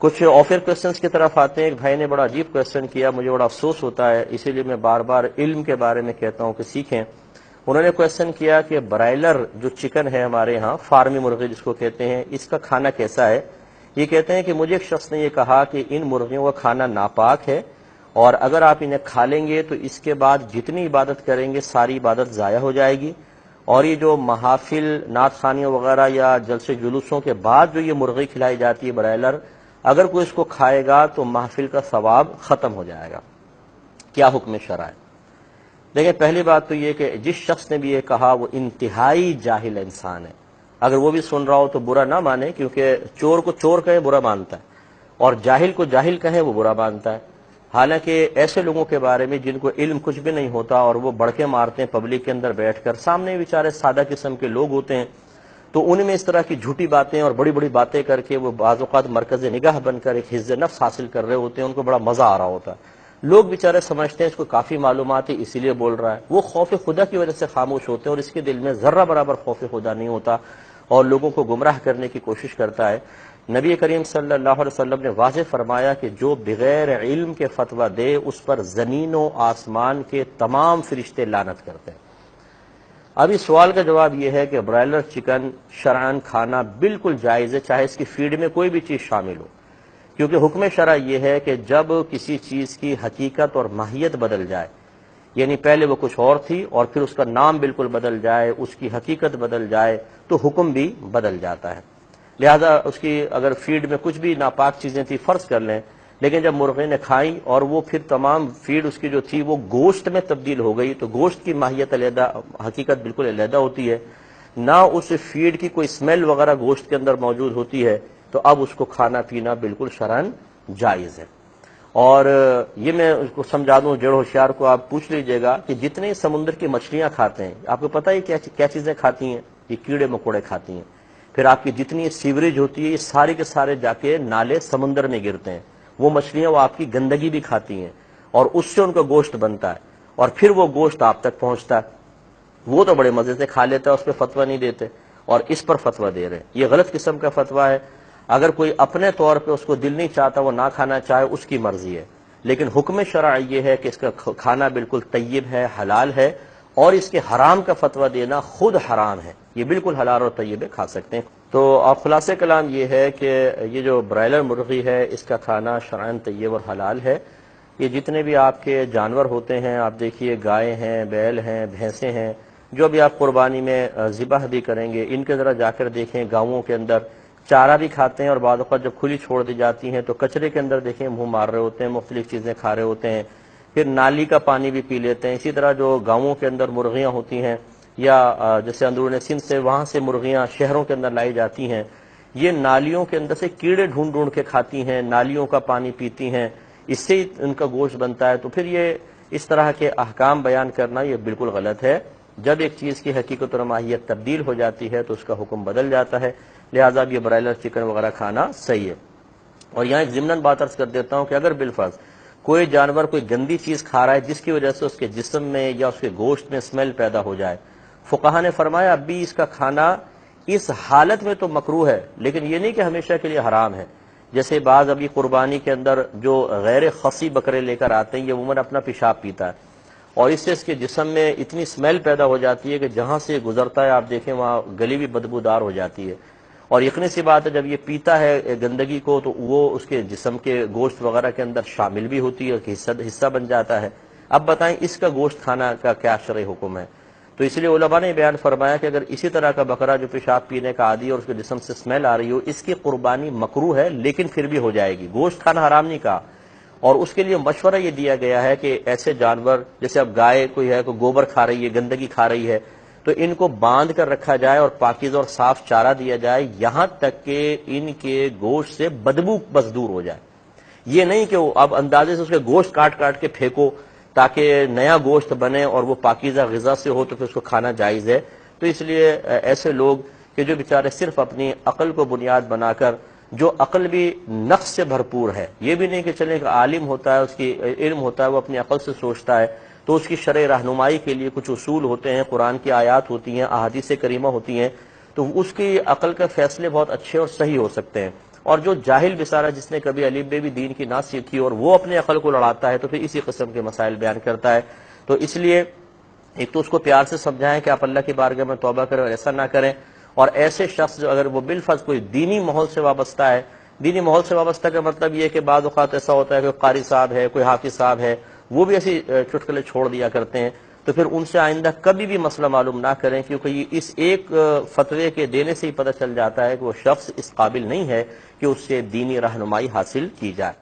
کچھ offer questions کی طرف آتے ہیں. ایک بھائی نے بڑا عجیب کوشچن کیا, مجھے بڑا افسوس ہوتا ہے, اسی لیے میں بار بار علم کے بارے میں کہتا ہوں کہ سیکھیں. انہوں نے کوشچن کیا کہ برائلر جو چکن ہے ہمارے ہاں, فارمی مرغی جس کو کہتے ہیں, اس کا کھانا کیسا ہے. یہ کہتے ہیں کہ مجھے ایک شخص نے یہ کہا کہ ان مرغیوں کا کھانا ناپاک ہے, اور اگر آپ انہیں کھا لیں گے تو اس کے بعد جتنی عبادت کریں گے ساری عبادت ضائع ہو جائے گی, اور یہ جو محافل نعت خوانیوں وغیرہ یا جلسے جلوسوں کے بعد جو یہ مرغی کھلائی جاتی ہے برائلر, اگر کوئی اس کو کھائے گا تو محفل کا ثواب ختم ہو جائے گا. کیا حکم شرع ہے؟ دیکھیں, پہلی بات تو یہ کہ جس شخص نے بھی یہ کہا وہ انتہائی جاہل انسان ہے. اگر وہ بھی سن رہا ہو تو برا نہ مانے, کیونکہ چور کو چور کہے برا مانتا ہے, اور جاہل کو جاہل کہے وہ برا مانتا ہے. حالانکہ ایسے لوگوں کے بارے میں جن کو علم کچھ بھی نہیں ہوتا اور وہ بڑکے مارتے ہیں پبلک کے اندر بیٹھ کر, سامنے بیچارے سادہ قسم کے لوگ ہوتے ہیں, تو ان میں اس طرح کی جھوٹی باتیں اور بڑی بڑی باتیں کر کے وہ بعض اوقات مرکز نگاہ بن کر ایک حفظ نفس حاصل کر رہے ہوتے ہیں, ان کو بڑا مزہ آ رہا ہوتا ہے. لوگ بیچارے سمجھتے ہیں اس کو کافی معلومات ہے اسی لیے بول رہا ہے. وہ خوف خدا کی وجہ سے خاموش ہوتے ہیں, اور اس کے دل میں ذرہ برابر خوف خدا نہیں ہوتا, اور لوگوں کو گمراہ کرنے کی کوشش کرتا ہے. نبی کریم صلی اللہ علیہ وسلم نے واضح فرمایا کہ جو بغیر علم کے فتویٰ دے اس پر زمین و آسمان کے تمام فرشتے لعنت کرتے ہیں. اب اس سوال کا جواب یہ ہے کہ برائلر چکن شرعاً کھانا بالکل جائز ہے, چاہے اس کی فیڈ میں کوئی بھی چیز شامل ہو, کیونکہ حکم شرع یہ ہے کہ جب کسی چیز کی حقیقت اور ماہیت بدل جائے, یعنی پہلے وہ کچھ اور تھی اور پھر اس کا نام بالکل بدل جائے, اس کی حقیقت بدل جائے, تو حکم بھی بدل جاتا ہے. لہذا اس کی اگر فیڈ میں کچھ بھی ناپاک چیزیں تھی فرض کر لیں, لیکن جب مرغے نے کھائیں اور وہ پھر تمام فیڈ اس کی جو تھی وہ گوشت میں تبدیل ہو گئی, تو گوشت کی ماہیت علیحدہ, حقیقت بالکل علیحدہ ہوتی ہے, نہ اس فیڈ کی کوئی اسمیل وغیرہ گوشت کے اندر موجود ہوتی ہے, تو اب اس کو کھانا پینا بالکل شرعاً جائز ہے. اور یہ میں اس کو سمجھا دوں, جڑ ہوشیار کو آپ پوچھ لیجئے گا کہ جتنے سمندر کی مچھلیاں کھاتے ہیں, آپ کو پتہ ہے کیا چیزیں کھاتی ہیں؟ یہ کیڑے مکوڑے کھاتی ہیں. پھر آپ کی جتنی سیوریج ہوتی ہے یہ سارے کے سارے جا کے نالے سمندر میں گرتے ہیں. وہ مچھلیاں وہ آپ کی گندگی بھی کھاتی ہیں, اور اس سے ان کا گوشت بنتا ہے, اور پھر وہ گوشت آپ تک پہنچتا ہے. وہ تو بڑے مزے سے کھا لیتا ہے, اس پہ فتویٰ نہیں دیتے, اور اس پر فتویٰ دے رہے ہیں. یہ غلط قسم کا فتویٰ ہے. اگر کوئی اپنے طور پہ اس کو دل نہیں چاہتا وہ نہ کھانا چاہے, اس کی مرضی ہے, لیکن حکم شرع یہ ہے کہ اس کا کھانا بالکل طیب ہے, حلال ہے, اور اس کے حرام کا فتویٰ دینا خود حرام ہے. یہ بالکل حلال اور طیب ہے, کھا سکتے ہیں. تو آپ خلاصہ کلام یہ ہے کہ یہ جو برائلر مرغی ہے اس کا کھانا شرعاً طیب اور حلال ہے. یہ جتنے بھی آپ کے جانور ہوتے ہیں, آپ دیکھیے گائے ہیں, بیل ہیں, بھینسیں ہیں, جو بھی آپ قربانی میں ذبح بھی کریں گے, ان کے ذرا جا کر دیکھیں گاؤں کے اندر چارہ بھی کھاتے ہیں, اور بعض اوقات جب کھلی چھوڑ دی جاتی ہیں تو کچرے کے اندر دیکھیں منہ مار رہے ہوتے ہیں, مختلف چیزیں کھا رہے ہوتے ہیں, پھر نالی کا پانی بھی پی لیتے ہیں. اسی طرح جو گاؤں کے اندر مرغیاں ہوتی ہیں, یا جیسے اندرون سندھ سے وہاں سے مرغیاں شہروں کے اندر لائی جاتی ہیں, یہ نالیوں کے اندر سے کیڑے ڈھونڈ ڈھونڈ کے کھاتی ہیں, نالیوں کا پانی پیتی ہیں, اس سے ہی ان کا گوشت بنتا ہے. تو پھر یہ اس طرح کے احکام بیان کرنا یہ بالکل غلط ہے. جب ایک چیز کی حقیقت اور ماہیت تبدیل ہو جاتی ہے تو اس کا حکم بدل جاتا ہے. لہٰذا یہ برائلر چکن وغیرہ کھانا صحیح ہے. اور یہاں ایک ضمناً بات عرض کر دیتا ہوں کہ اگر بالفرض کوئی جانور کوئی گندی چیز کھا رہا ہے جس کی وجہ سے اس کے جسم میں یا اس کے گوشت میں اسمیل پیدا ہو جائے, فقہا نے فرمایا اب بھی اس کا کھانا اس حالت میں تو مکروہ ہے, لیکن یہ نہیں کہ ہمیشہ کے لیے حرام ہے. جیسے بعض ابھی قربانی کے اندر جو غیر خصی بکرے لے کر آتے ہیں, یہ عموماً اپنا پیشاب پیتا ہے, اور اس سے اس کے جسم میں اتنی اسمیل پیدا ہو جاتی ہے کہ جہاں سے گزرتا ہے آپ دیکھیں وہاں گلی بھی بدبودار ہو جاتی ہے. اور یقینی سی بات ہے جب یہ پیتا ہے گندگی کو تو وہ اس کے جسم کے گوشت وغیرہ کے اندر شامل بھی ہوتی ہے, کہ حصہ بن جاتا ہے. اب بتائیں اس کا گوشت کھانا کا کیا شرعی حکم ہے؟ تو اس لیے علماء نے بیان فرمایا کہ اگر اسی طرح کا بکرا جو پیشاب پینے کا عادی اور اس کے جسم سے اسمیل آ رہی ہو, اس کی قربانی مکروہ ہے لیکن پھر بھی ہو جائے گی. گوشت کھانا حرام نہیں کہا, اور اس کے لیے مشورہ یہ دیا گیا ہے کہ ایسے جانور جیسے اب گائے کوئی ہے, کوئی گوبر کھا رہی ہے, گندگی کھا رہی ہے, تو ان کو باندھ کر رکھا جائے اور پاکیزہ اور صاف چارہ دیا جائے یہاں تک کہ ان کے گوشت سے بدبو بس دور ہو جائے. یہ نہیں کہ اب اندازے سے اس کے گوشت کاٹ کاٹ کے پھینکو تاکہ نیا گوشت بنے اور وہ پاکیزہ غذا سے ہو تو پھر اس کو کھانا جائز ہے. تو اس لیے ایسے لوگ کہ جو بیچارے صرف اپنی عقل کو بنیاد بنا کر, جو عقل بھی نقص سے بھرپور ہے, یہ بھی نہیں کہ چلیں کہ عالم ہوتا ہے, اس کی علم ہوتا ہے, وہ اپنی عقل سے سوچتا ہے, تو اس کی شرع رہنمائی کے لیے کچھ اصول ہوتے ہیں, قرآن کی آیات ہوتی ہیں, احادیث کریمہ ہوتی ہیں, تو اس کی عقل کے فیصلے بہت اچھے اور صحیح ہو سکتے ہیں. اور جو جاہل بیچارہ جس نے کبھی الف بے بھی دین کی نہ سیکھی اور وہ اپنے عقل کو لڑاتا ہے تو پھر اسی قسم کے مسائل بیان کرتا ہے. تو اس لیے ایک تو اس کو پیار سے سمجھائیں کہ آپ اللہ کی بارگاہ میں توبہ کریں اور ایسا نہ کریں. اور ایسے شخص جو اگر وہ بالفرض کوئی دینی ماحول سے وابستہ ہے، دینی ماحول سے وابستہ کا مطلب یہ ہے کہ بعض اوقات ایسا ہوتا ہے کہ قاری صاحب ہے، کوئی حافظ صاحب ہے، وہ بھی ایسی چٹکلے چھوڑ دیا کرتے ہیں، تو پھر ان سے آئندہ کبھی بھی مسئلہ معلوم نہ کریں، کیونکہ یہ اس ایک فتوے کے دینے سے ہی پتہ چل جاتا ہے کہ وہ شخص اس قابل نہیں ہے کہ اس سے دینی رہنمائی حاصل کی جائے.